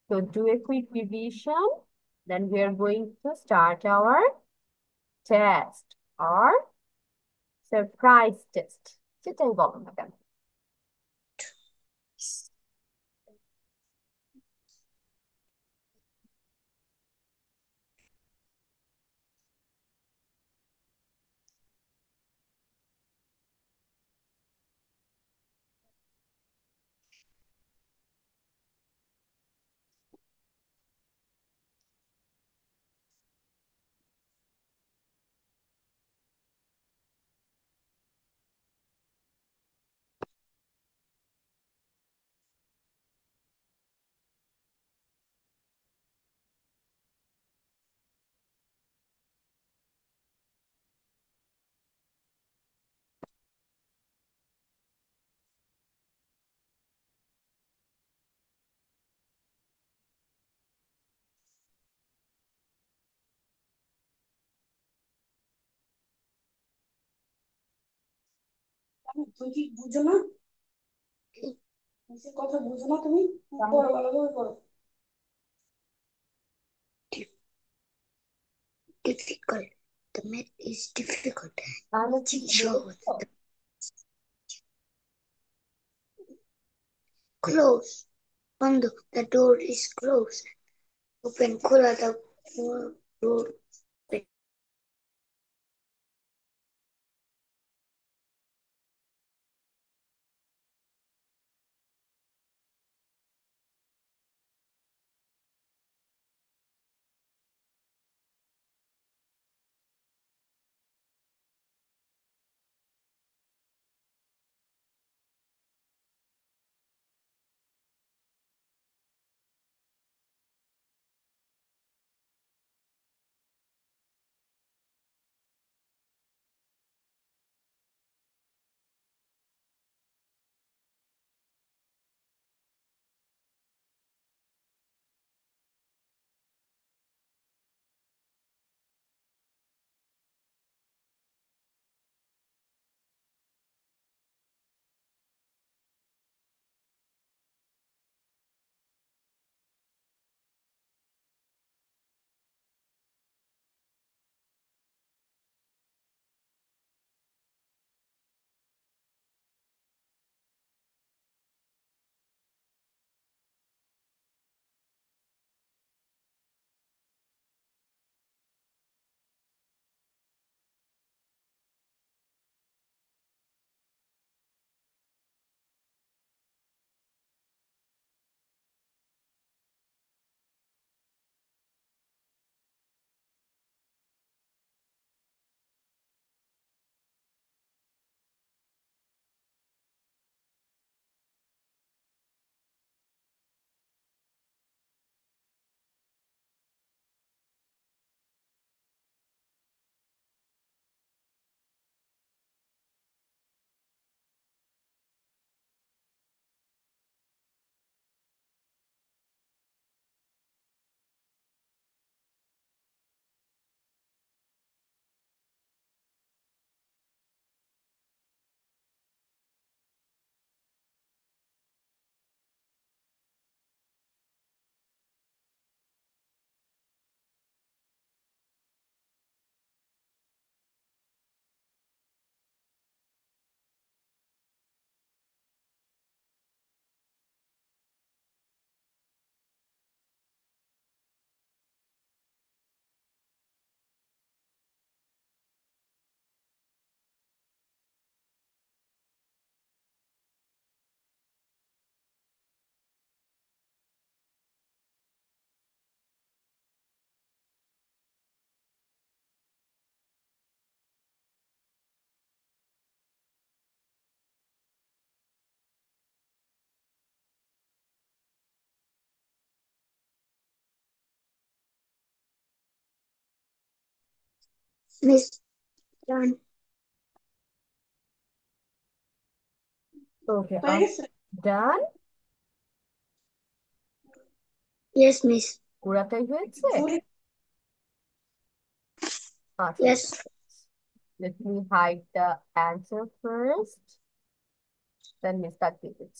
So do a quick revision. Then we are going to start our test or surprise test. যেটাই বলো না কেন। তুমি কি বুঝো না? নিচের কথা বুঝো না তুমি? পড়ো, ভালোভাবে পড়ো। Difficult. The math is difficult. তাহলে কি Teacher was বলছো? close. Bando, the door is closed. Open, খোলা the door. Miss Done. Okay, হয়ে গেছে? ডান। Yes, miss. পুরাটাই একটু হয়েছে? জোরে। আচ্ছা, Yes. let me hide the answer first, then we start with it.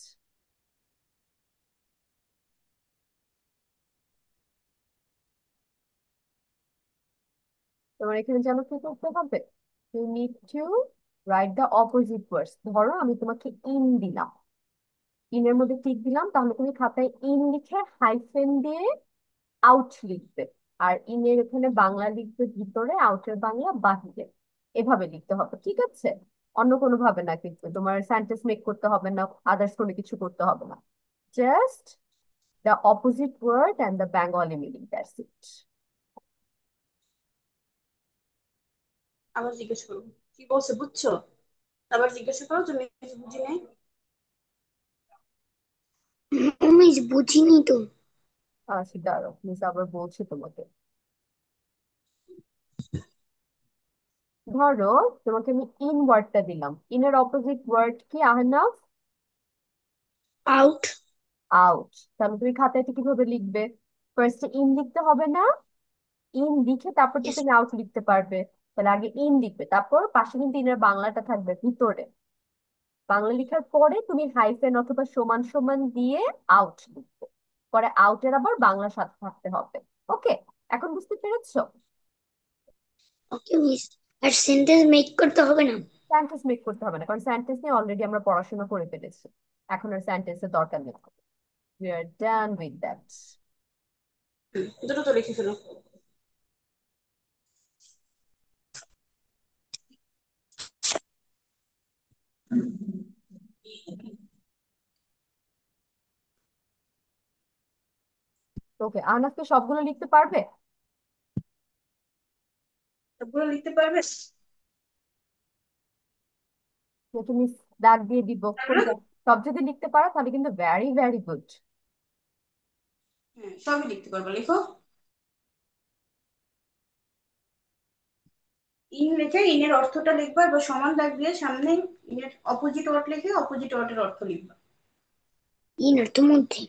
তোমার এখানে যেন কি করতে হবে, you need to write the opposite words. ধরো আমি তোমাকে ইন দিলাম, ইনের মধ্যে টিক দিলাম, তাহলে তুমি খাতায় ইন লিখে হাইফেন দিয়ে আউট লিখবে। আর ইনের এখানে বাংলা লিখবে ভিতরে, আউটের বাংলা বাহিরে। এভাবে লিখতে হবে, ঠিক আছে? অন্য কোনো ভাবে না, কিন্তু তোমার সেন্টেন্স মেক করতে হবে না, আদার্স কোনো কিছু করতে হবে না। Just the opposite word and the Bengali meaning, that's it. আবার জিজ্ঞেস করো, কি বলছে বুঝছো? আবার জিজ্ঞাসা করো, তুমি কিছু বুঝি নাই। মিস বুঝিনি তো। আচ্ছা দাঁড়াও, মিস আবার বলছি তোমাকে। ধরো তোমাকে আমি ইন ওয়ার্ডটা দিলাম, ইনের অপোজিট ওয়ার্ড কি আহনাফ? আউট। আউট। তাহলে তুমি খাতায় এটা কিভাবে লিখবে? ফার্স্টে ইন লিখতে হবে না? ইন লিখে তারপর তো ইয়েস। তুমি আউট লিখতে পারবে। তাহলে আগে ইন লিখবে, তারপর পাশে কিন্তু ইনের বাংলাটা থাকবে ভিতরে। বাংলা লেখার পরে তুমি হাইফেন অথবা সমান সমান দিয়ে আউট লিখবে। পরে আউটের আবার বাংলা সাথে থাকতে হবে। ওকে, এখন বুঝতে পেরেছো? Okay miss. আর সেন্টেন্স মেক করতে হবে না? সেন্টেন্স মেক করতে হবে না, কারণ সেন্টেন্স নিয়ে অলরেডি আমরা পড়াশোনা করে ফেলেছি। এখন আর সেন্টেন্সের দরকার নেই। We are done with that. দ্রুত তো লিখে ফেলো। ওকে, আহনাফকে সবগুলো লিখতে পারবে? সবগুলো লিখতে পারবে? তো তুমি দাগ দিয়ে দিব পারবে না? কোনটা। সব যদি লিখতে পারো তাহলে কিন্তু ভ্যারি ভ্যারি গুড। হ্যাঁ, সবই লিখতে পারবো, লিখো। ইন লিখে ইনের অর্থটা লিখবা, এবার সমান দাগ দিয়ে সামনে ইনের অপোজিট ওয়ার্ড লিখে অপোজিট ওয়ার্ডের অর্থ লিখবা। ইন অর্থ মধ্যে।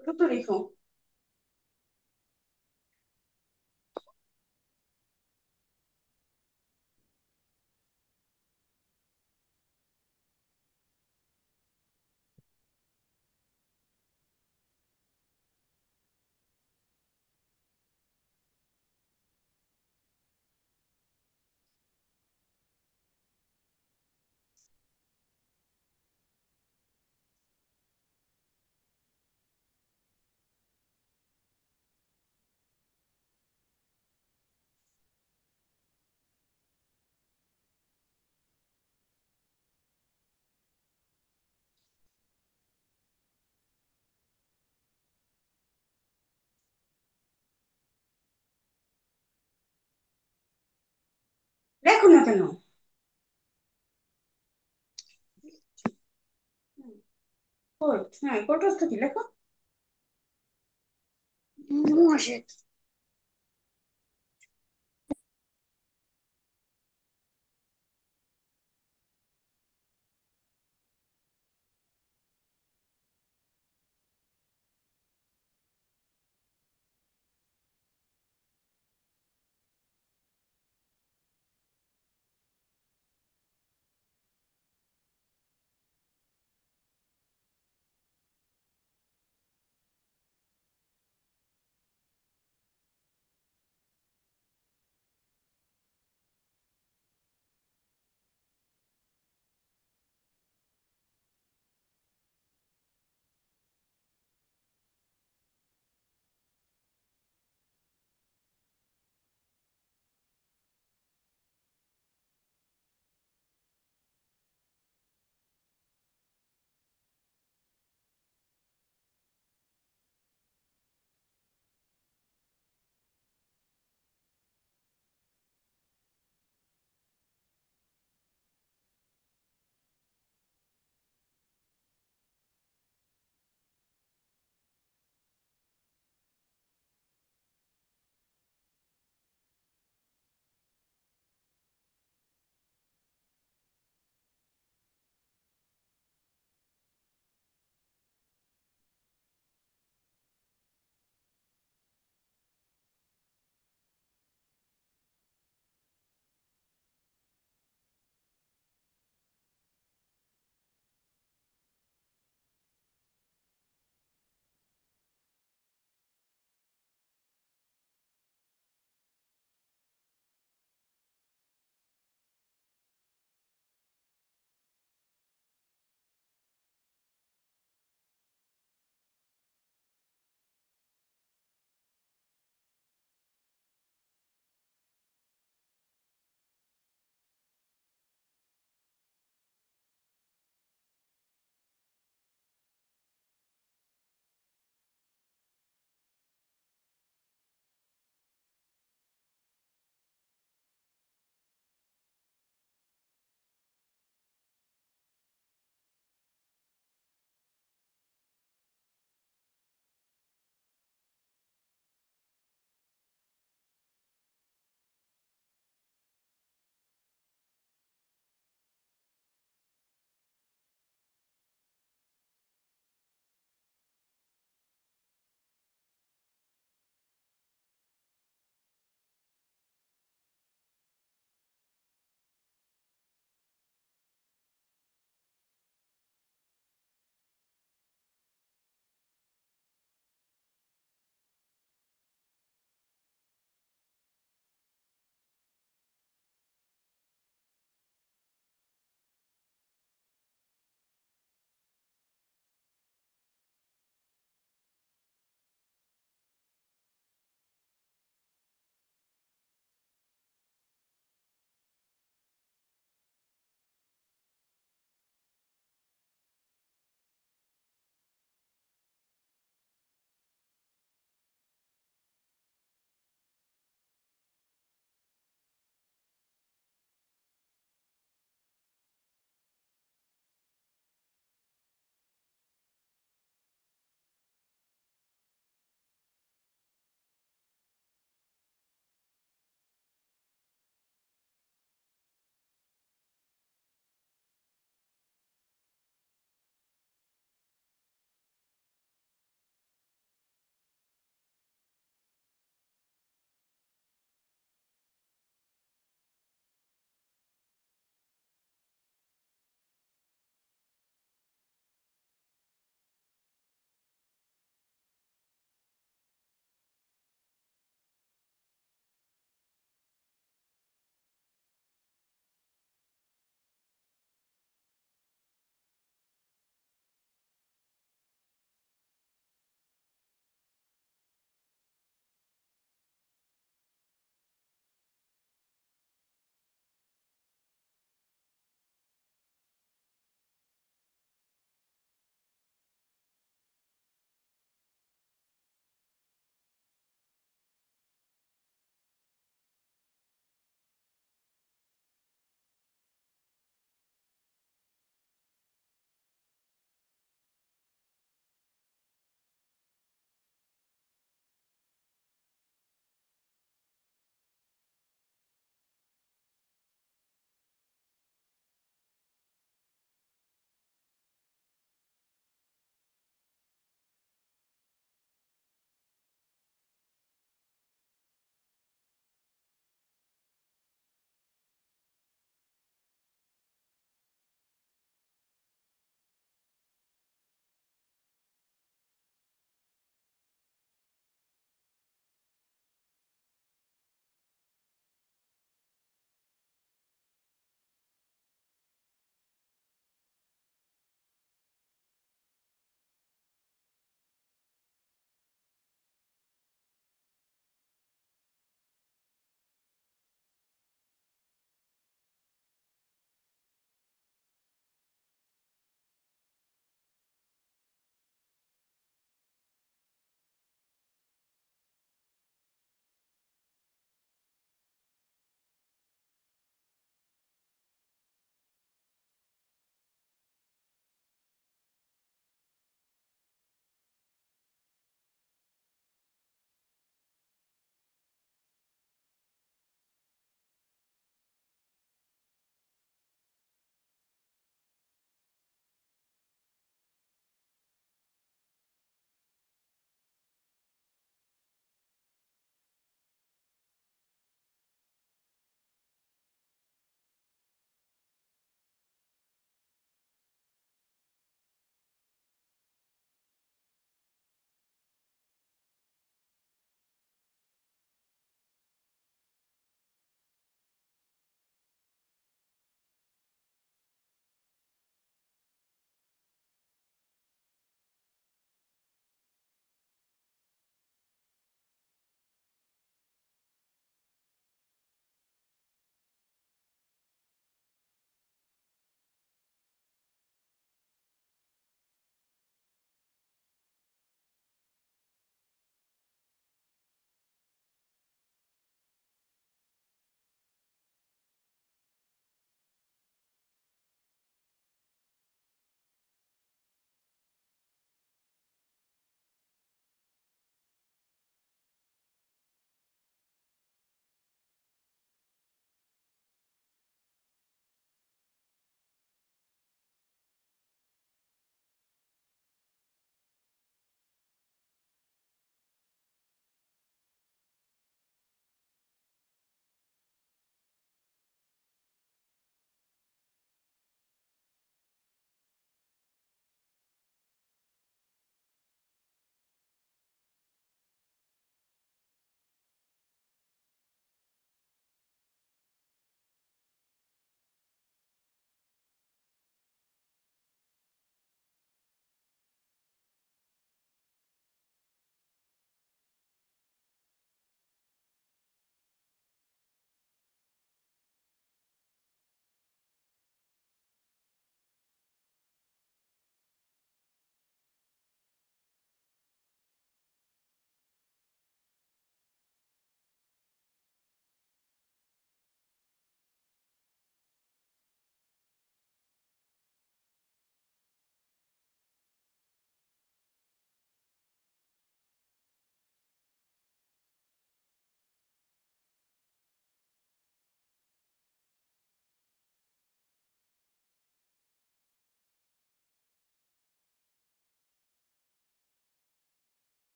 দ্রুত লিখো। লেখো না কেন? কোর্ট, হ্যাঁ কোর্টস্থ কি লেখো। মহাশয়।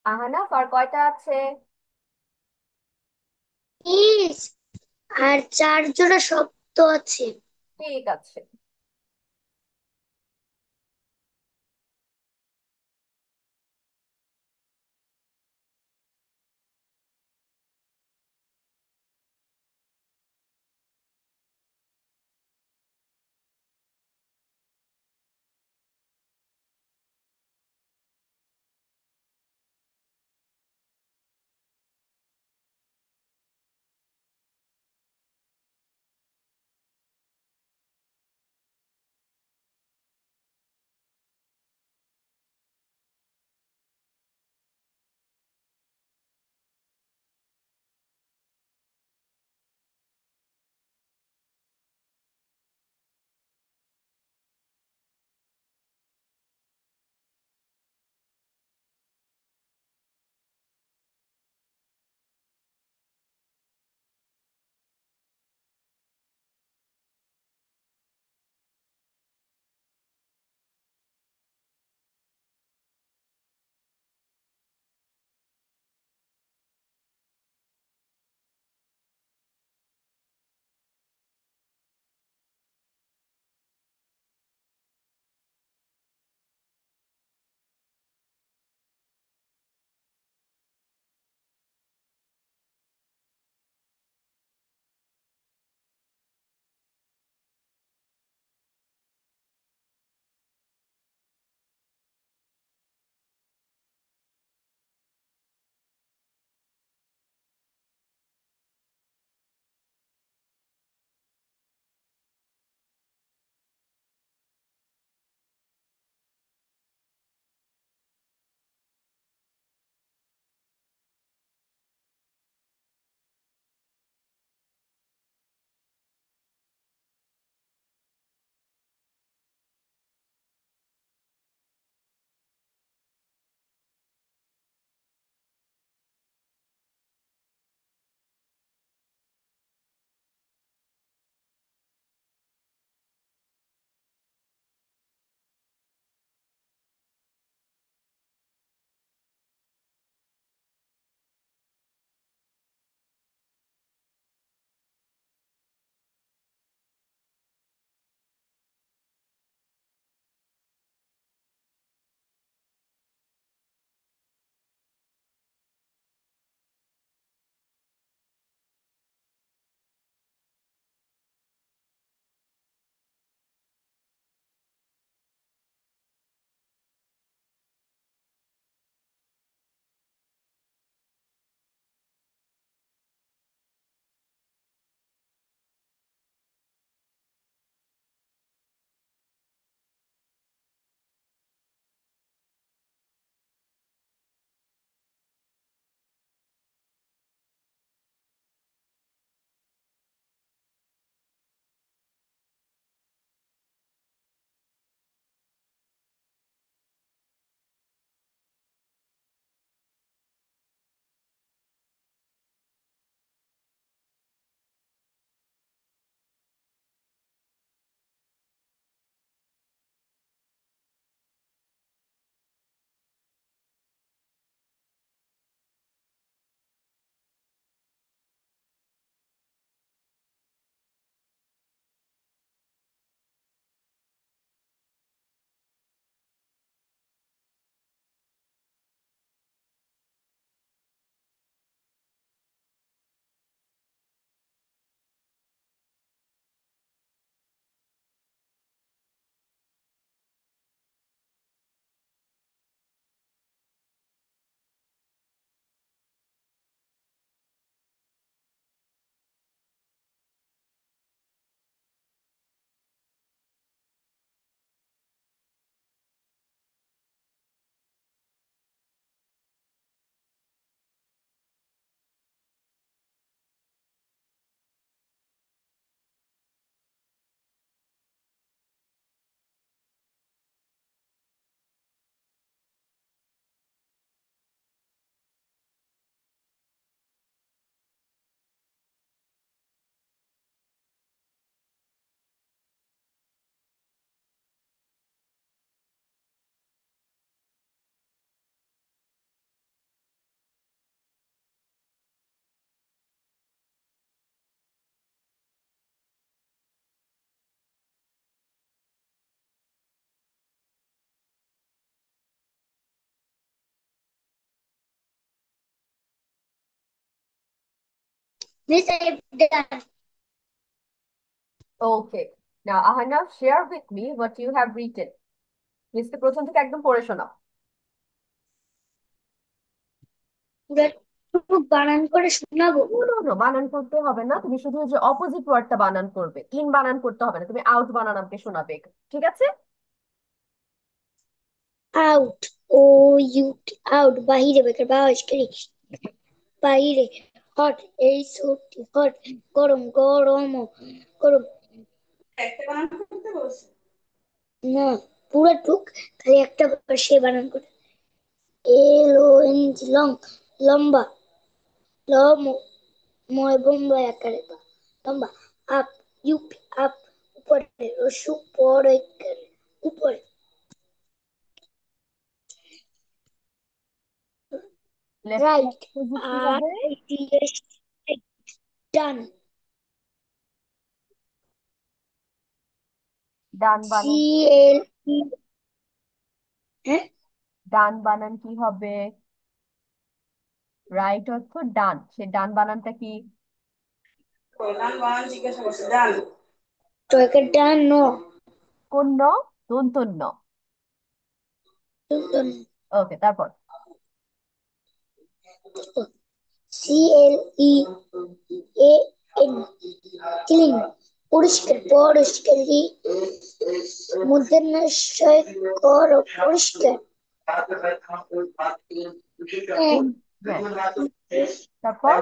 আহানাফ আর কয়টা আছে? ইস, আর 4 জোড়া শব্দ আছে। ঠিক আছে। Miss, I've done. Okay, now Ahana, share with me what you have written. লিস্টে প্রথম থেকে একদম পড়ে শোনাও। পুরো বানান করে শোনাবো? নো নো নো, বানান করতে হবে না, তুমি শুধু ওই যে অপোজিট ওয়ার্ডটা বানান করবে, ইন বানান করতে হবে না, তুমি আউট বানান আমাকে শোনাবে, ঠিক আছে? আউট, ও ইউ, আউট, বাহিরে, বেকার বাহির, বাইরে। হট, এই সত্যি হট, গরম গরম গরম। একটা বানান করতে বলছে। না, পুরো টুক, খালি একটা সে বানান করে। এল ও এন জি, লং, লম্বা, ল ময় বোম্বাই আকারে বা, লম্বা। আপ, ইউপি আপ, উপরে, রসু পরে, উপরে। লেফট টু রাইট, অপোজিট কি আর হবে? ডান। ডান সি বানান, এল ই, হ্যাঁ, ডান বানান কি হবে? রাইট অর্থ ডান, সে ডান বানানটা কি? ডান বানান জিজ্ঞাসা করছে, ডান। তো একে ডান নো, কোন ন? দন্তন্য ন। ওকে, তারপর? C L E A N, clean, পরিষ্কার, পরিষ্কার, মূর্ধন্যস্বয় কর, পরিষ্কার। কোন? হ্যাঁ, তারপর?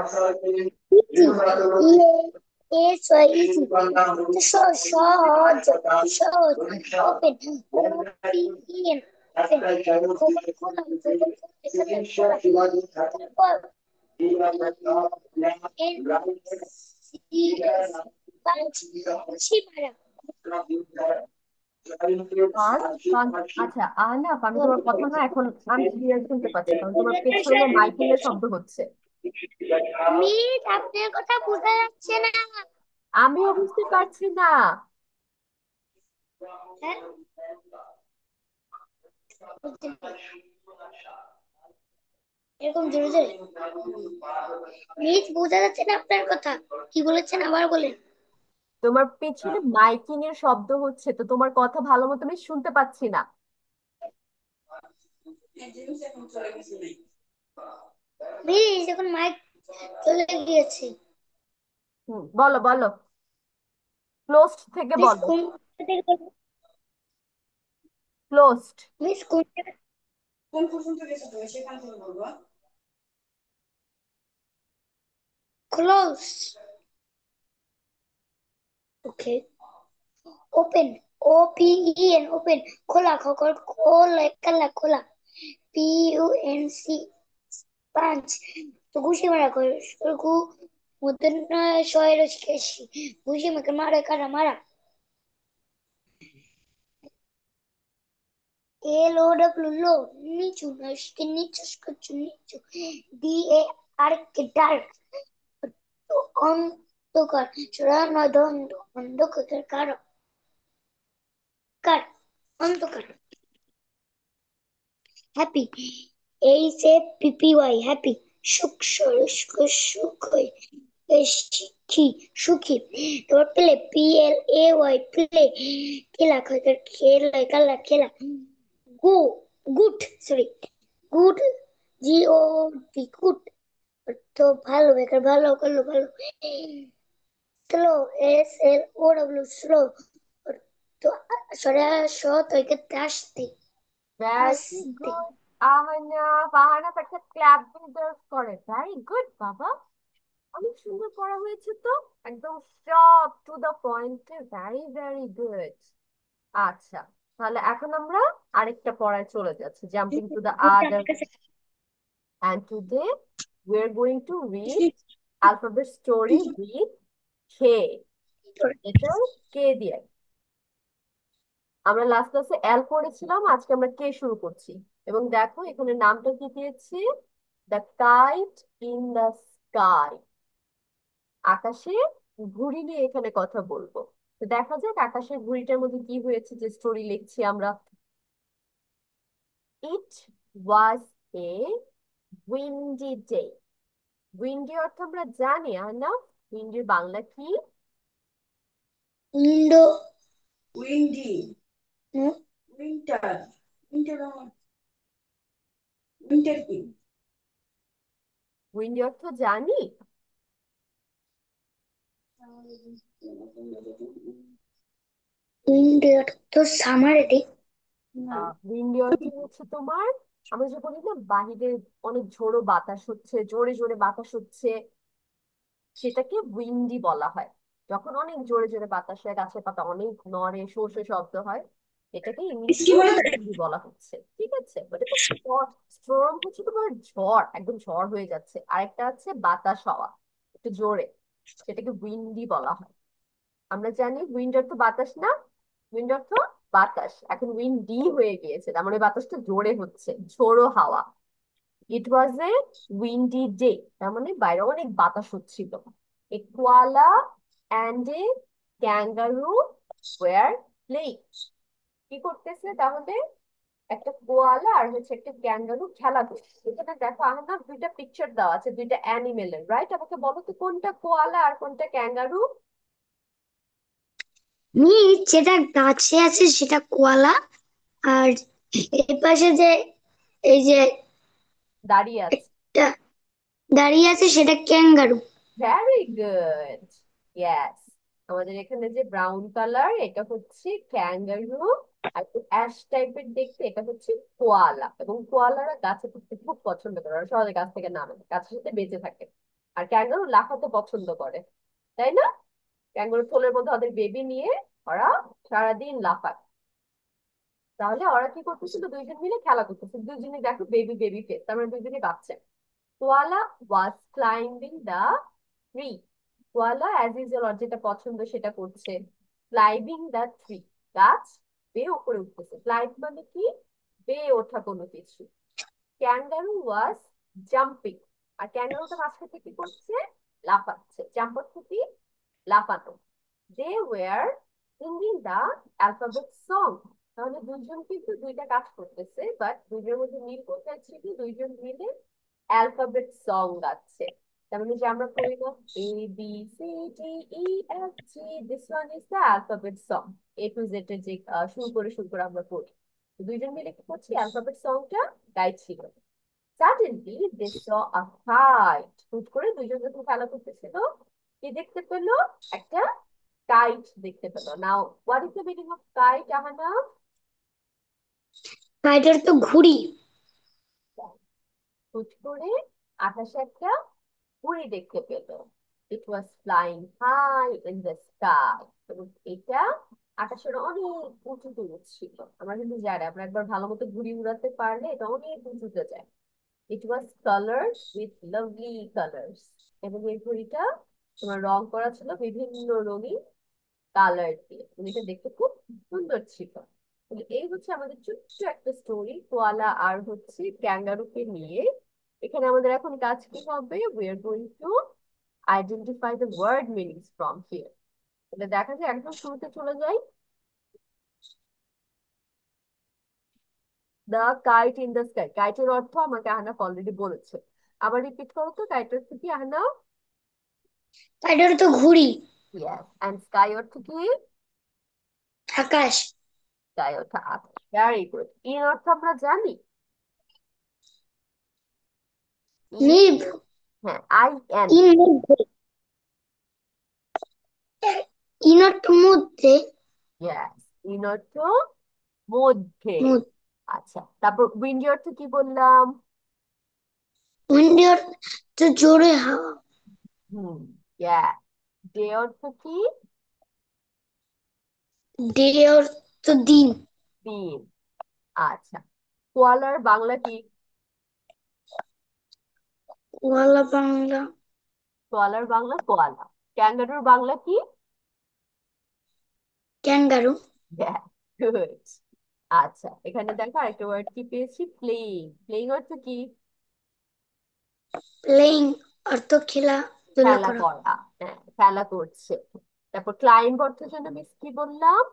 ইজি, সহজ, সহজ, সহজ। ওপেন, ওপিনিয়ন, ওপেন, খোলা, খোলা, এন সি এস, পাঁচ, সীমানা। পাঁচ পাঁচ। আচ্ছা আহনাফ, আমি তোমার কথা না এখন আমি ক্লিয়ার শুনতে পাচ্ছি, কারণ তোমার পেছনে মাইকিং এর শব্দ হচ্ছে। মিস, আপনার কথা বোঝা যাচ্ছে না। আমিও বুঝতে পারছি না। হ্যাঁ, এরকম জোরে জোরে। মিস, বোঝা যাচ্ছে না আপনার কথা, কি বলেছেন আবার বলেন। তোমার পেছনে মাইকিং এর শব্দ হচ্ছে, তো তোমার কথা ভালো মতো আমি শুনতে পাচ্ছি না। জিনিস এখন চলে গেছে। মিস, এখন মাইক চলে গিয়েছে। বলো বলো, ক্লোজড থেকে মিস বলো। কোন থেকে বলবো? ক্লোজড। মিস কোন থেকে? কোন পর্যন্ত গেছে তুমি সেখান থেকে বলবো। Close, okay. Open, O P E N, open, খোলা, খোকর খোলা, কালা, খোলা, পি ইউ এন সি, পাঁচ। তো ঘুষি মারা করে, গু মধ্যে শয়ের কেশি, ঘুষি মাকে মারা, কারা মারা। এল ও ডব্লিউ, লো, নিচু, নস্কে নিচু, স্কচু নিচু, D A R K, dark, অন্ধকার, চোরা নয় দ্বন্দ্ব, অন্ধকার, কার, কার, অন্ধকার। Happy, H A P P Y, happy, সুখ, সুখ, সুখী, সুখী। তারপর play, P L A Y, play, খেলা, খেলা, খেলা, খেলা। গু, good, sorry, good, G O D, good. তো ভালো, বেকার ভালো, করলো ভালো। Slow, S L O W, slow. তো সরে আসো, তো একে আসতে, ভেরি আসতে। গুড আহনাফ, আহনাফ একটা ক্ল্যাপ ডিজার্ভ করে, ভেরি গুড বাবা, অনেক সুন্দর পড়া হয়েছে তো, একদম সব টু দ্য পয়েন্টে, ভেরি ভেরি গুড। আচ্ছা, তাহলে এখন আমরা আরেকটা পড়ায় চলে যাচ্ছি, jumping to the other. And today we're going to read alphabet story with K. এটা কে দিয়ে। আমরা লাস্ট ক্লাসে এল পড়েছিলাম, আজকে আমরা কে শুরু করছি। এবং দেখো এখানে নামটা কি দিয়েছি, the kite in the sky. আকাশে ঘুড়ি নিয়ে এখানে কথা বলবো। তো দেখা যাক আকাশের ঘুড়িটার মধ্যে কি হয়েছে, যে স্টোরি লিখছি আমরা। ইট ওয়াজ এ উইন্ডি ডে। উইন্ডি অর্থ আমরা জানি আর না, উইন্ডির বাংলা কি? ইন্ডো উইন্ডি, হুম, উইন্টার, উইন্টার, উইন্টার কি? উইন্ডি অর্থ জানি। ইন্ডিয়া তো সামার এটি। না, উইন্ডি অর্থ হচ্ছে তোমার, আমরা যে বলি না বাহিরে অনেক ঝোড়ো বাতাস হচ্ছে, জোরে জোরে বাতাস হচ্ছে, সেটাকে উইন্ডি বলা হয়। যখন অনেক জোরে জোরে বাতাস হয়, গাছের পাতা অনেক নড়ে, শো শো শব্দ হয়, এটাকে বৃষ্টি ইংলিশে বলে তো? উইন্ডি বলা হচ্ছে। ঠিক আছে, ওটা তো স্টর্ম হচ্ছে তোমার ঝড়, একদম ঝড় হয়ে যাচ্ছে। আরেকটা আছে বাতাস হওয়া একটু জোরে, সেটাকে উইন্ডি বলা হয়। আমরা জানি উইন্ড অর্থ বাতাস না, উইন্ড অর্থ বাতাস, এখন উইন্ডি হয়ে গিয়েছে, তার মানে বাতাসটা জোরে হচ্ছে, ঝোড়ো হাওয়া। ইট ওয়াজ এ উইন্ডি ডে, তার মানে বাইরে অনেক বাতাস হচ্ছিল। A koala and a kangaroo were playing, কি করতেছে তাহলে? একটা কোয়ালা আর হচ্ছে একটা ক্যাঙ্গারু খেলা করছে। এখানে দেখো আমার দুইটা পিকচার দেওয়া আছে, দুইটা অ্যানিমেলের, রাইট? আমাকে বলো তো কোনটা কোয়ালা আর কোনটা ক্যাঙ্গারু? যেটা গাছে আছে সেটা কোয়ালা, আর এই পাশে যে এই যে দাঁড়িয়ে আছে। একটা দাঁড়িয়ে আছে সেটা ক্যাঙ্গারু। Very good, yes. আমাদের এখানে যে ব্রাউন কালার এটা হচ্ছে ক্যাঙ্গারু, আর একটু অ্যাশ টাইপের দেখতে এটা হচ্ছে কোয়ালা। এবং কোয়ালারা গাছে উঠতে খুব পছন্দ করে, ওরা সহজে গাছ থেকে নামে না, গাছের সাথে বেঁচে থাকে। আর ক্যাঙ্গারু লাফাতে পছন্দ করে, তাই না? ক্যাঙ্গারু থলের মধ্যে ওদের বেবি নিয়ে ওরা সারাদিন লাফায়। তাহলে ওরা কি করতেছিল, দুইজন মিলে খেলা করতেছে, দুইজনে দেখো বেবি বেবি ফেস, তার মানে দুইজনে বাচ্চা। Koala was climbing the tree, koala as usual ওর যেটা পছন্দ সেটা করছে, ক্লাইম্বিং দ্য ট্রি, গাছ বেয়ে উপরে উঠতেছে। ক্লাইম্ব মানে কি? বেয়ে ওঠা কোনো কিছু। ক্যাঙ্গারু ওয়াজ জাম্পিং, আর ক্যাঙ্গারুটা মাঝখান থেকে কি করছে? লাফাচ্ছে। জাম্প অর্থ কি? লাফানো। They were singing the alphabet song, তাহলে দুইজন কিন্তু দুইটা কাজ করতেছে, বাট দুইজনের মধ্যে মিল কোথায় ছিল? দুইজন মিলে অ্যালফাবেট সং গাচ্ছে। তার মানে যে আমরা করি না ABCDEFG, this one is the alphabet song, A to Z এর যে সুর করে আমরা পড়ি। তো দুইজন মিলে কি করছি? অ্যালফাবেট সংটা গাইছিল। সাডেনলি দে স আ কাইট, হুট করে দুইজন যখন খেলা করতেছিল, কি দেখতে পেলো? একটা কাইট দেখতে পেলো। Now what is the meaning of kite, Ahana? এটার তো ঘুড়ি। হুট করে আকাশে একটা ঘুড়ি দেখতে পেল। It was flying high in the sky, এবং এটা আকাশের অনেক উঁচুতে উঠছিল। আমরা কিন্তু জানি, আমরা একবার ভালো মতো ঘুড়ি উড়াতে পারলে এটা অনেক উঁচুতে যায়। ইট ওয়াজ কালার্ড উইথ লাভলি কালার্স, এবং এই ঘড়িটা তোমার রং করা ছিল বিভিন্ন রঙিন কালার দিয়ে, এবং এটা দেখতে খুব সুন্দর ছিল। তাহলে এই হচ্ছে আমাদের ছোট্ট একটা স্টোরি কোয়ালা আর হচ্ছে ক্যাঙ্গারুকে নিয়ে। এখানে আমাদের এখন কাজ কি হবে? We are going to identify the word meanings from here. তাহলে দেখা যায় একদম শুরুতে চলে যাই। The kite in the sky, কাইটের অর্থ আমাকে আহনাফ অলরেডি বলেছে। আবার রিপিট করো তো, কাইটের অর্থ কি আহনাফ? এটার তো ঘুড়ি। ইয়েস, এন্ড স্কাই অর্থ কি? আকাশ। স্কাই অর্থ আকাশ। Very good. ইন অর্থ আমরা জানি, ইন, নিব। হ্যাঁ, IN। ইন মধ্যে। ইনট মধ্যে। ইয়েস, ইন অর্থ মধ্যে। আচ্ছা, তারপর উইন্ডি অর্থ কি বললাম? উইন্ডের তো জোরে হাওয়া। হুম, ইয়েস। ডে অর্থ কি? ডে তো দিন। দিন। আচ্ছা, কোয়ালার বাংলা কি? ওয়ালা বাংলা। কোয়ালার বাংলা কোয়ালা। ক্যাঙ্গারুর বাংলা কি? ক্যাঙ্গারু। গুড। আচ্ছা, এখানে দেখো আরেকটা ওয়ার্ড কি পেয়েছি, প্লেইং। প্লেইং অর্থ কি? প্লেইং অর্থ খেলাধুলা খেলা করা। করা, হ্যাঁ, খেলা করছে। তারপর ক্লাইম্ব অর্থের জন্য মিস কি বললাম?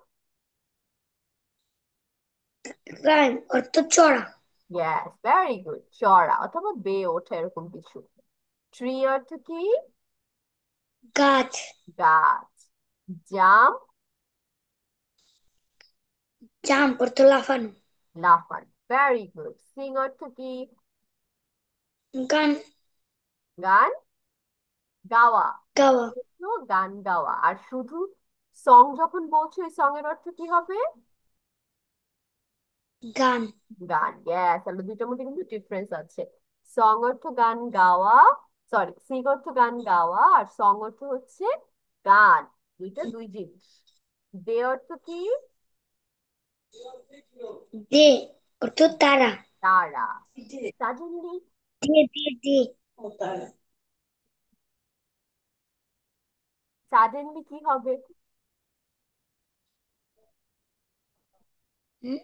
ক্লাইম অর্থ চড়া। ইয়েস, ভেরি গুড, চড়া অথবা বেয়ে ওঠা এরকম কিছু। ট্রি অর্থ কি? গাছ। গাছ। জাম। জাম্প অর্থ লাফানো। লাফান। Very good. সিং অর্থ কি? গান গান গাওয়া। গাওয়া। তো গান গাওয়া। আর শুধু সং যখন বলছো, এই সং এর অর্থ কি হবে? গান। গান। ইয়েস, তাহলে দুইটার মধ্যে কিন্তু ডিফারেন্স আছে। সং অর্থ গান গাওয়া, সরি, সিং অর্থ গান গাওয়া, আর সং অর্থ হচ্ছে গান। দুইটা দুই জিনিস। দে অর্থ কি? দে অর্থ তারা। তারা। সাডেনলি। দে দে দে। সাডেনলি কি হবে? হুম?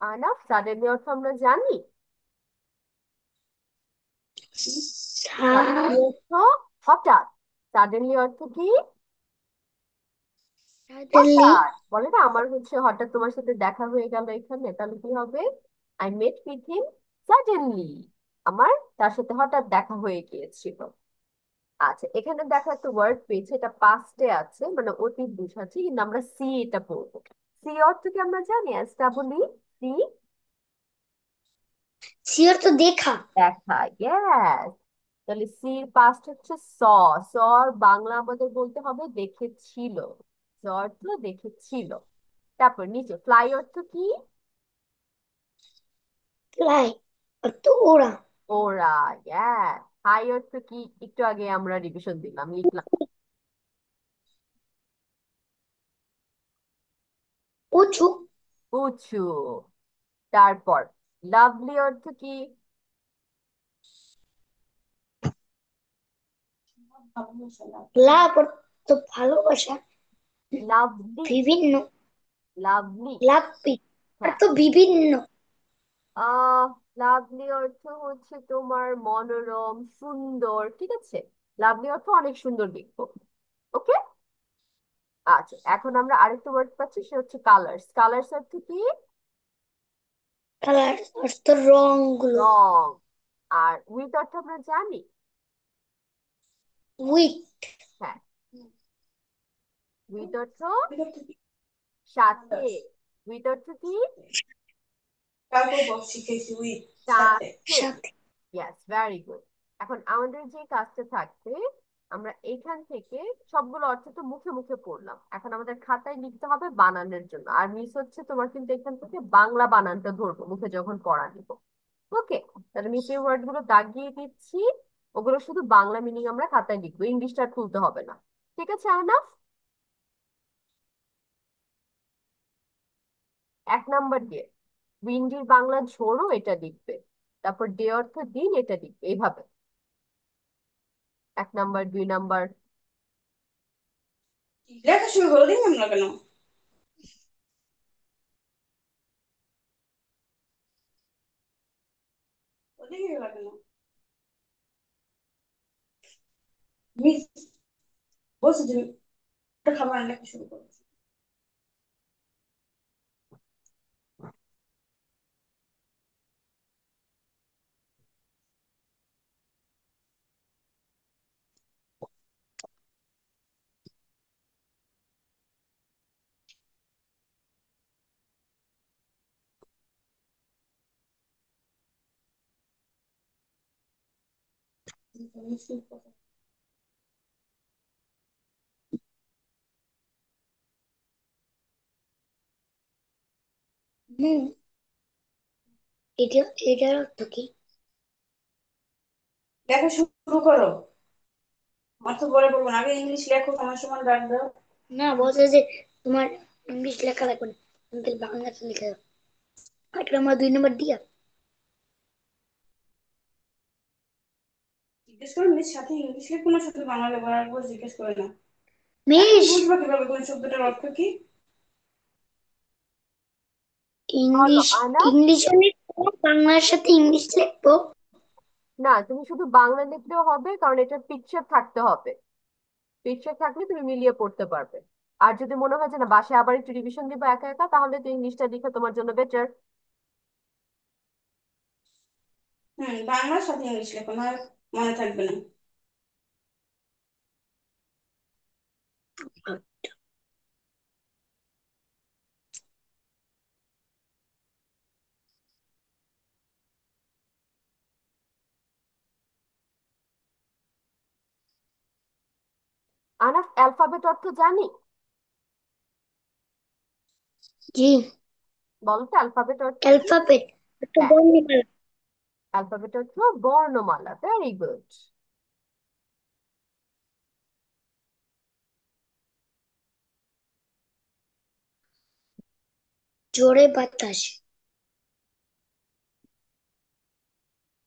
আনাফ, সাডেনলি অর্থ আমরা জানি। সাডেনলি অর্থ হঠাৎ। সাডেনলি অর্থ কি? সাডেনলি। হঠাৎ। বলে না, আমার হচ্ছে হঠাৎ তোমার সাথে দেখা হয়ে গেল এখানে, তাহলে কি হবে? I met with him suddenly. আমার তার সাথে হঠাৎ দেখা হয়ে গিয়েছিল। আচ্ছা, এখানে দেখো একটা ওয়ার্ড পেয়েছে, এটা পাস্টে আছে, মানে অতীত বুঝাচ্ছে, কিন্তু আমরা সি এটা পড়বো। সি অর্থ কি আমরা জানি? আজটা বলি। সি। সি অর্থ দেখা। দেখা। ইয়েস। তাহলে সির পাস্ট হচ্ছে স। স আর বাংলা আমাদের বলতে হবে দেখেছিল। স অর্থ দেখেছিল। তারপর নিচে ফ্লাই অর্থ কি? ফ্লাই অর্থ ওড়া। ওরা। ইয়েস। হাই অর্থ কি? একটু আগে আমরা রিভিশন দিলাম, লিখলাম। উঁচু। উঁচু। তারপর লাভলি অর্থ কি? লাভ অর্থ ভালোবাসা। লাভলি। বিভিন্ন। লাভলি। লাভি হ্যাঁ। অর্থ বিভিন্ন। আহ লাভলি অর্থ হচ্ছে তোমার মনোরম, সুন্দর, ঠিক আছে। লাভলি অর্থ অনেক সুন্দর দেখবো। ওকে। আচ্ছা, এখন আমরা আরেকটা ওয়ার্ড পাচ্ছি, সে হচ্ছে কালার্স। কালার্স অর্থ কি? কালার অর্থ রং গুলো। রং। আর উইথ অর্থ আমরা জানি। উইথ। হ্যাঁ। উইথ অর্থ সাথে। উইথ অর্থ কি? তারপর বক্স শিখেছি উইথ সাথে। সাথে। সাথে। Yes, very good. এখন আমাদের যে কাজটা থাকবে, আমরা এইখান থেকে সবগুলো অর্থ তো মুখে মুখে পড়লাম, এখন আমাদের খাতায় লিখতে হবে বানানের জন্য। আর মিস হচ্ছে তোমার কিন্তু এখান থেকে বাংলা বানানটা ধরবো মুখে যখন পড়া নিব। ওকে। তাহলে মিস এই ওয়ার্ড গুলো দাগিয়ে দিচ্ছি। ওগুলো শুধু বাংলা মিনিং আমরা খাতায় লিখবো, ইংলিশটা আর তুলতে হবে না। ঠিক আছে আনাফ? 1 নাম্বার দিয়ে উইন্ডির বাংলা ঝোড়ো, এটা লিখবে। তারপর ডে অর্থ দিন, এটা লিখবে এইভাবে। 1 নাম্বার, 2 নাম্বার। লেখা শুরু হলো দেখলাম না কেন? ওদিকে গেল কেন? মিস বলছি তুমি একটা খাবার লেখা শুরু করো। হুম। এটা এটার অর্থ কি? লেখা শুরু করো। আমার তো বলে বলবো না, আগে ইংলিশ লেখো, সমান সমান ডাক দাও। না, বলছে যে তোমার ইংলিশ লেখা লাগবে না, তুমি খালি বাংলাতে লিখে দাও। এটা আমরা 2 নম্বর দিয়া। জিজ্ঞেস করো মিস সাথে ইংলিশ লেখো না সাথে বাংলা লেখো, আর একবার জিজ্ঞেস করে না। এখন মিস বুঝবা কিভাবে কোন শব্দটার অর্থ কি? বলো ইংলিশ আনাফ। ইংলিশে লিখবো, বাংলার সাথে ইংলিশ লিখবো। না, তুমি শুধু বাংলা লিখলেও হবে, কারণ এটা পিকচার থাকতে হবে। পিকচার থাকলে তুমি মিলিয়ে পড়তে পারবে। আর যদি মনে হয় যে না, বাসায় আবার একটু রিভিশন দিবো একা একা, তাহলে তো ইংলিশটা লিখে তোমার জন্য বেটার। বাংলার সাথে ইংলিশ লেখো না, মনে থাকবে না। আনাফ, অ্যালফাবেট অর্থ জানি? জি। বলো তো অ্যালফাবেট অর্থ কি? অ্যালফাবেট একটা হ্যাঁ, বর্ণমালা। অ্যালফাবেট অর্থ বর্ণমালা। Very good. জোরে বাতাস।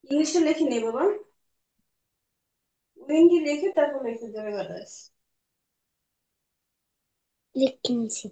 ইংলিশে লেখি নেই বাবা, উইন্ডি লেখে তারপর লেখে যাবে বাতাস। লিখছি।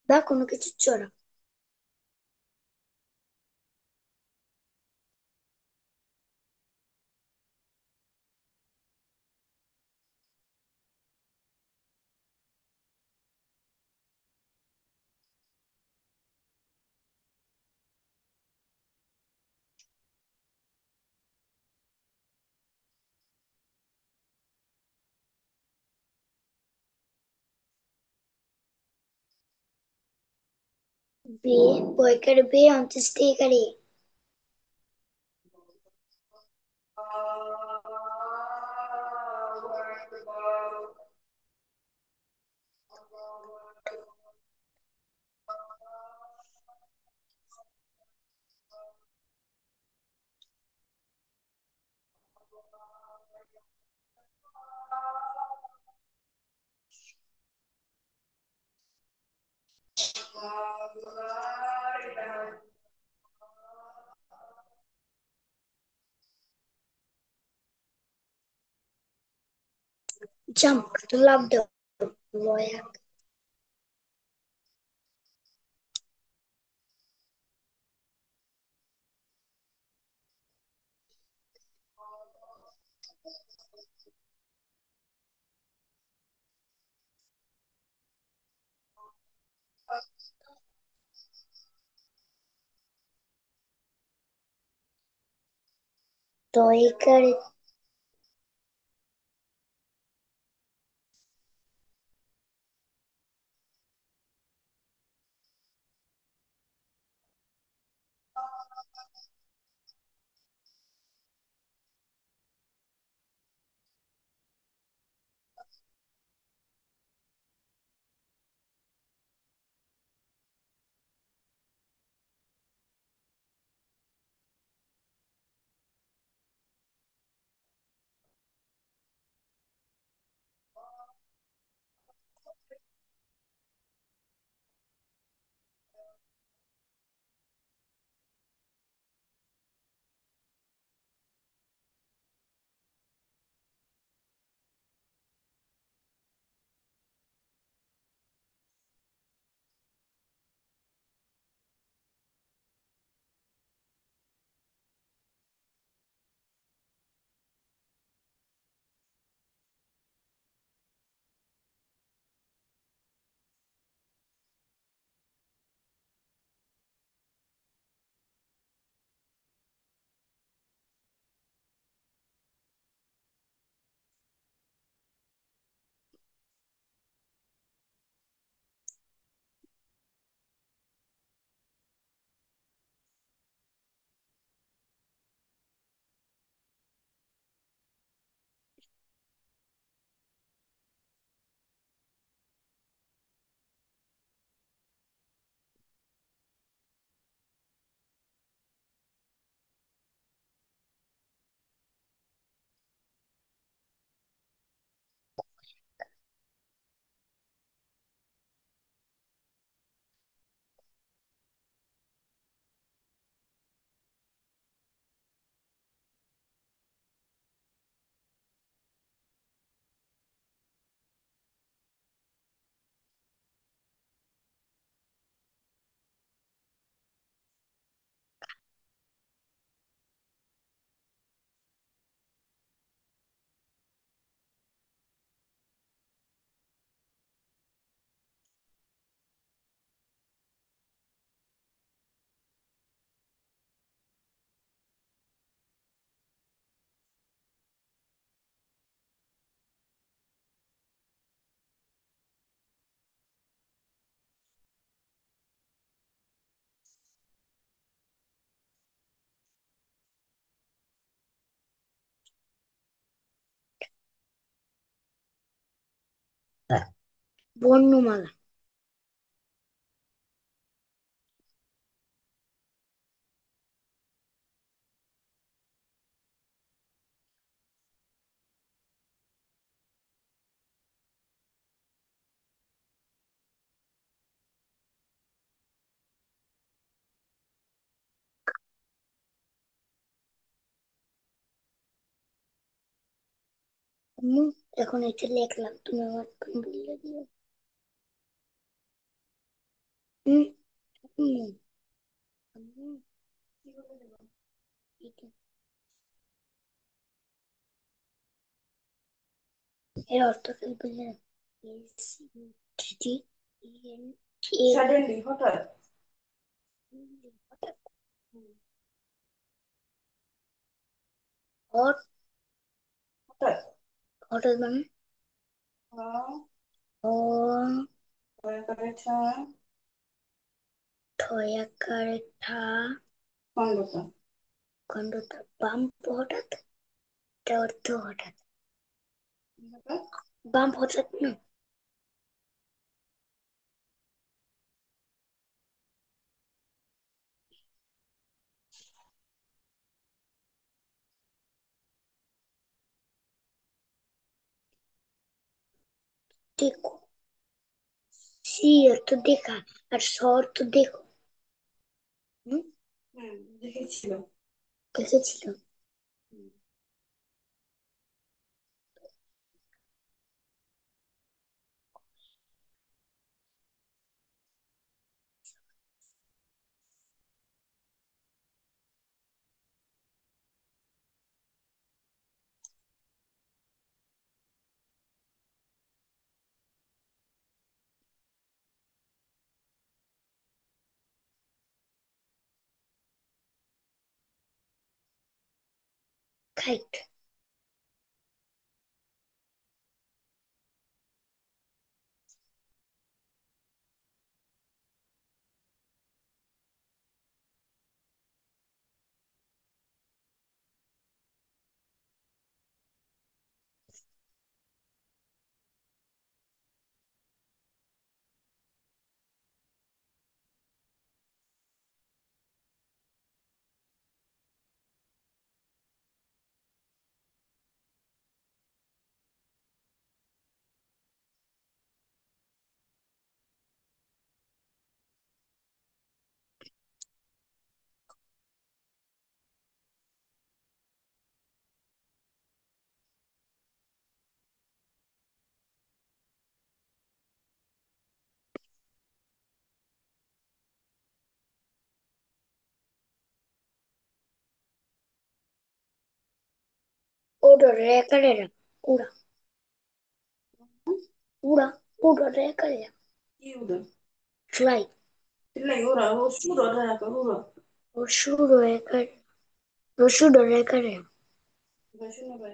বা কোনো কিছু চড়া। বে, বয়কার বে, অন্ত্যেষ্টিকারী। জাম্প, লাফ দাও। লয়া। দয়কার। বর্ণমালা। আম্মু, এখন এটা লিখলাম, তুমি আমার বললে দিও। হুম। হুম। আম্মু, কি বলে দেবো? এটা এর অর্থ কি বললে? এন এ সাডেনলি, হঠাৎ। হট। হঠাৎ। হঠাৎ মানে হ্যাঁ। অ দয়া করে ছা। ঠয়াকারে ঠা। খণ্ডতা। খণ্ডতা বাম্প হঠাৎ। এটা অর্থ হঠাৎ। হঠাৎ। বাম্প হঠাৎ না। দেখো, সি অর্থ দেখা, আর স অর্থ দেখো। হুম। হুম, দেখেছিল। দেখেছিল। খাইট। ওডো রেকারেরা। উড়া। উড়া। উড়ো রেকারেরা। কি উদয়? Fly. Lei ora lo studio della paura. রসুডো রেকার। রসুডো রেকারে। Vicino per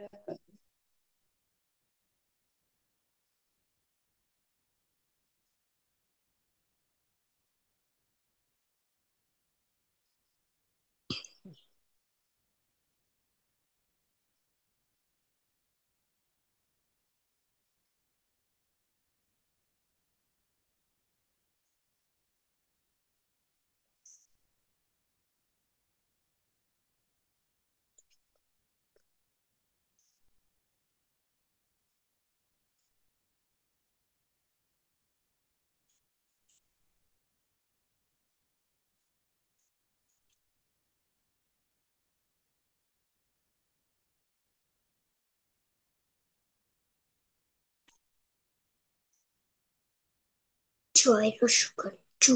জয় রসুকার চু।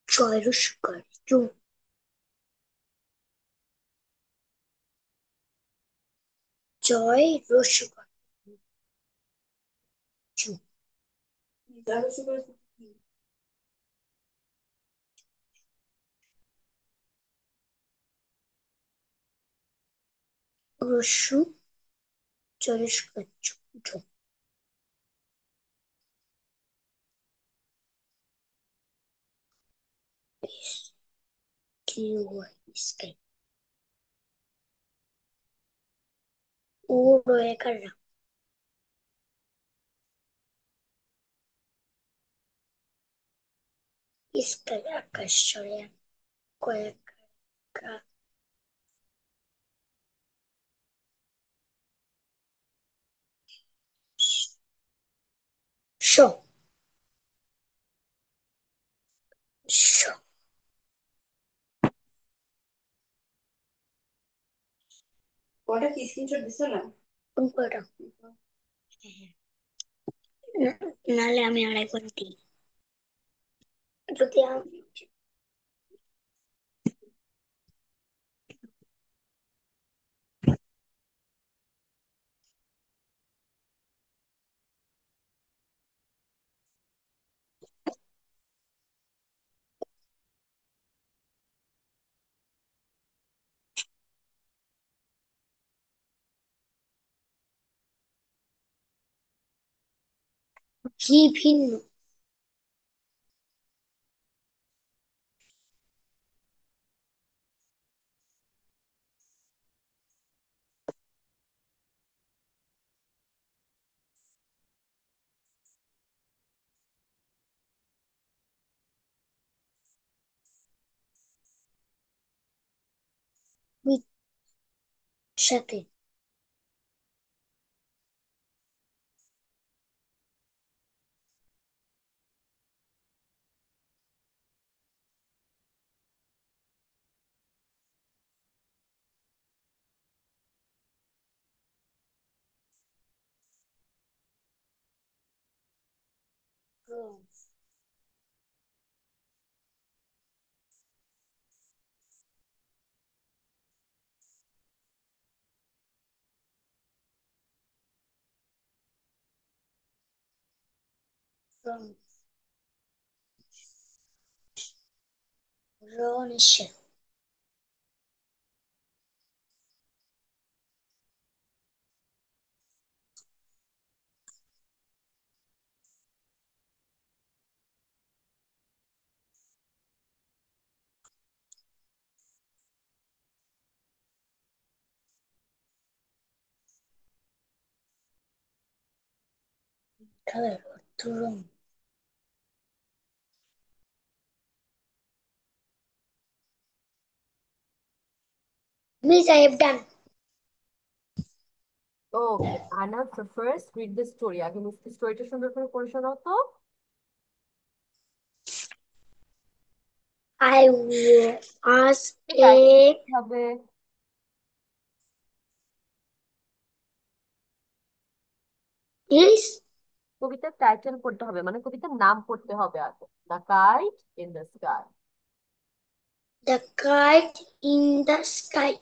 জয় রসুকার চু। জয় রসুকার চু। Adesso questo রস্যু। জয় রসুকার চু। চু। স্কাই। উড়ো একাররা। sky আকাশ চড়ে কয়েক শ শ পড়া কি স্ক্রিনশট দিছো না? কোন পড়া? নাহলে আমি আরেকবার দিই যদি বিভিন্ন with সাথে from from রনিশা খেলার অর্থ রং Miss, I have done. Okay আনাফ, first read the story. আগে মিসকে স্টোরিটা সুন্দর করে পড়ে শোনাও তো। I was টাইটেল a হবে। yes, কবিতার টাইটেল পড়তে হবে, মানে কবিতার নাম পড়তে হবে আগে। The kite in the sky. the kite in the sky.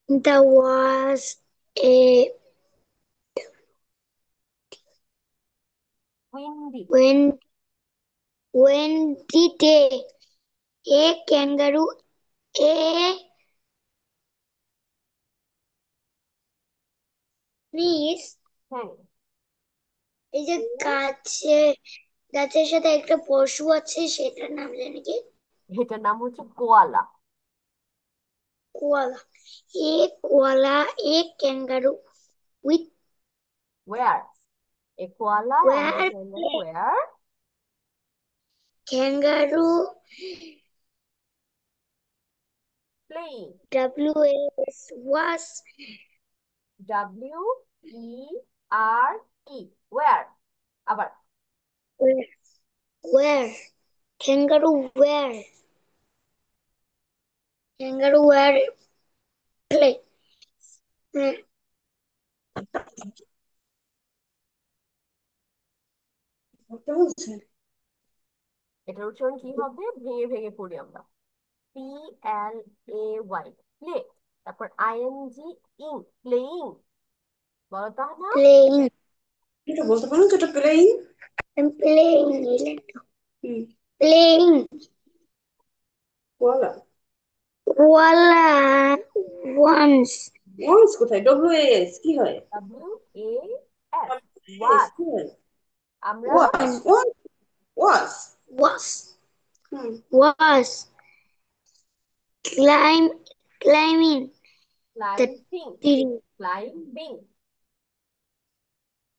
There was a Windy. windy day. A kangaroo, a niece. হ্যাঁ, এই যে গাছের সাথে একটা পশু আছে সেটার নাম জানি কি? এটার নাম হচ্ছে koala. Koala. A koala a kangaroo with were a koala and a where kangaroo were kangaroo playing. WS was W E R E were. আবার where where kangaroo were play পড়তে বলছে? এটার উচ্চারণ কি হবে, ভেঙে ভেঙে পড়ি আমরা। P L A Y play, তারপর আইএনজি ইং, প্লেইং। বলো তো না। playing এটা বলতে পারো তো, এটা playing. I'm playing hmm, playing koala. koala once once কোথায়? WAS কি হয়? W A S S watch. কি হয়? আমরা was was was. was hmm, was climbing the climbing, tree climbing.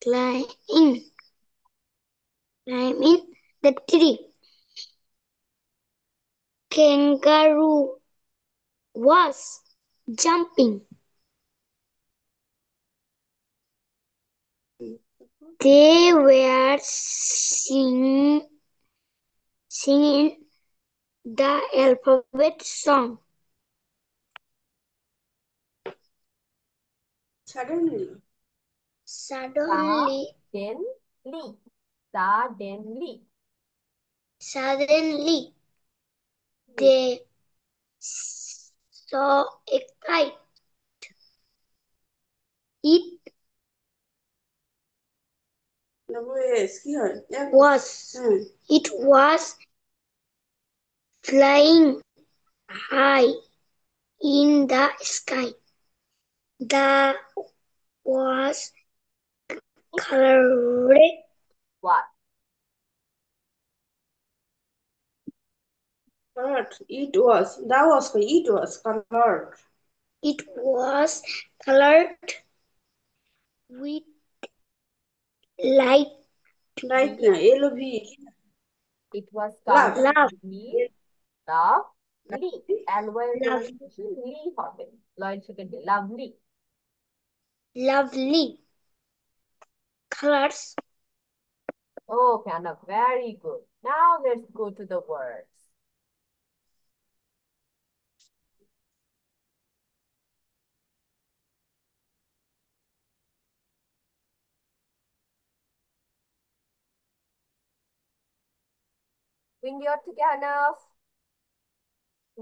climbing climbing the tree kangaroo was jumping. They were singing the alphabet song. Suddenly. Suddenly, Suddenly. they saw a kite. It WS কি হয়? was it was flying high in the sky. The was colored What? Colored. It was. That was it was colored. it was colored with light Light না LOV. It was Love. colored love. with lovely. LY এর Love. pronunciation লি হবে। লয়ের সেকেন্ডে lovely. Lovely colors. Okay, Anna, very good. Now let's go to the words. Windy অর্থ কি আনাফ?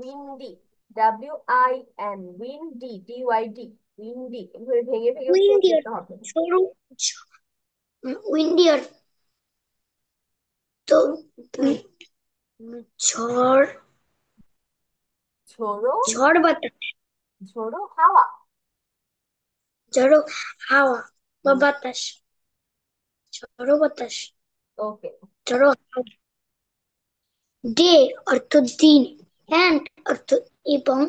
windy, WIN, windy, DYD, windy, এভাবে ভেঙে ভেঙে উচ্চারণ Windy করতে হবে। windy তো ঝড় ঝোড়ো বাতাস ঝোড়ো হাওয়া। ঝড়ো হাওয়া বা বাতাস ঝড়ো বাতাস ওকে, ঝড়ো হাওয়া। ডে অর্থ দিন, অ্যান্ড অর্থ এবং,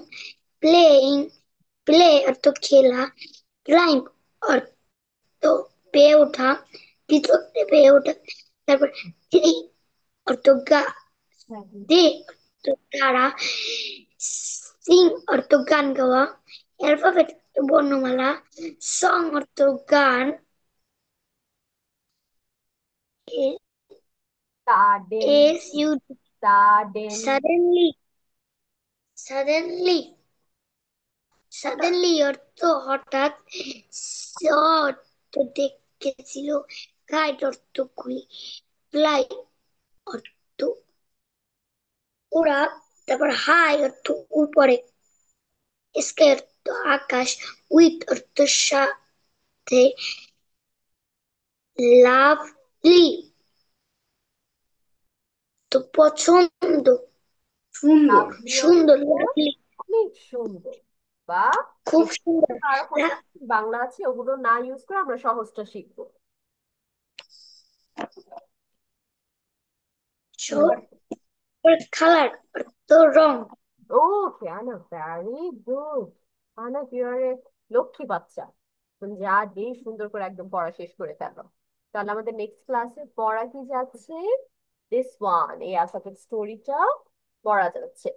প্লে অর্থ খেলা, ক্লাইম্ব অর্থ পেয়ে ওঠা, ভিতরে পেয়ে ওঠা, তারপর ট্রি অর্থ গাছ, দে অর্থ তারা, সিং অর্থ গান গাওয়া, অ্যালফাবেট বর্ণমালা, সং অর্থ গান, সাডেনলি অর্থ হঠাৎ, অর্থ দেখেছিল, গাইড অর্থ গুলি, ফ্লাই অর্থ ওরা, তারপর হাই অর্থ উপরে, স্কাই অর্থ আকাশ, উইথ অর্থ সাথে, লাভলি তো পছন্দ, সুন্দর, লাভলি অনেক সুন্দর বা খুব সুন্দর, বাংলা আছে ওগুলো না ইউজ করে আমরা সহজটা শিখবো। কালার অর্থ রং। ওকে আনা, ভেরি গুড। আনা, ইউ আর এ লক্ষ্মী বাচ্চা, তুমি যা দিয়ে সুন্দর করে একদম পড়া শেষ করে ফেলো। তাহলে আমাদের নেক্সট ক্লাসে পড়া কি যাচ্ছে? দিস ওয়ান, এই অ্যালফাবেট স্টোরিটা পড়া যাচ্ছে।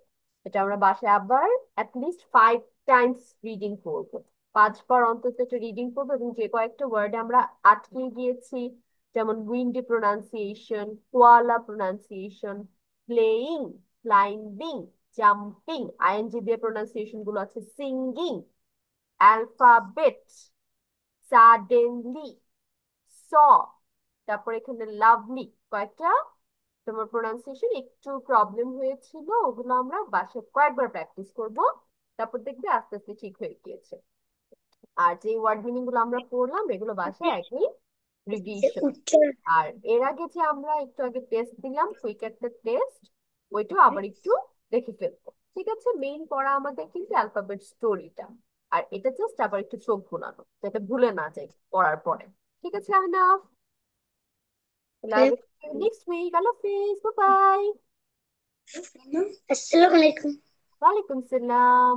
এটা আমরা বাসায় আবার অ্যাটলিস্ট 5 টাইমস রিডিং করবো। 5 বার অন্তত একটা রিডিং করবো, এবং যে কয়েকটা ওয়ার্ড আমরা আটকে গিয়েছি, যেমন windy pronunciation, koala pronunciation, playing, climbing, jumping, ING দিয়ে প্রোনাউন্সিয়েশন গুলো আছে, সিঙ্গিং, অ্যালফাবেট, সাডেনলি, স, তারপর এখানে লাভলি, কয়েকটা তোমার প্রোনাউন্সিয়েশন একটু প্রবলেম হয়েছিল, ওগুলো আমরা বাসায় কয়েকবার প্র্যাকটিস করব, তারপর দেখবে আস্তে আস্তে ঠিক হয়ে গিয়েছে। আর যে ওয়ার্ড মিনিং গুলো আমরা পড়লাম এগুলো বাসায় একই রিভিশন। আর এর আগে যে আমরা একটু আগে টেস্ট দিলাম, কুইক একটা টেস্ট, ওইটাও আবার একটু দেখে ফেলবো। ঠিক আছে, মেইন পড়া আমাদের কিন্তু অ্যালফাবেট স্টোরিটা, আর এটা জাস্ট আবার একটু চোখ ঘোরানো, যাতে ভুলে না যাই পড়ার পরে। ঠিক আছে, আহনাফ, নেক্সট উইক। আল্লাহ হাফিজ, বাই বাই। আসসালামু আলাইকুম। ওয়ালাইকুম সালাম।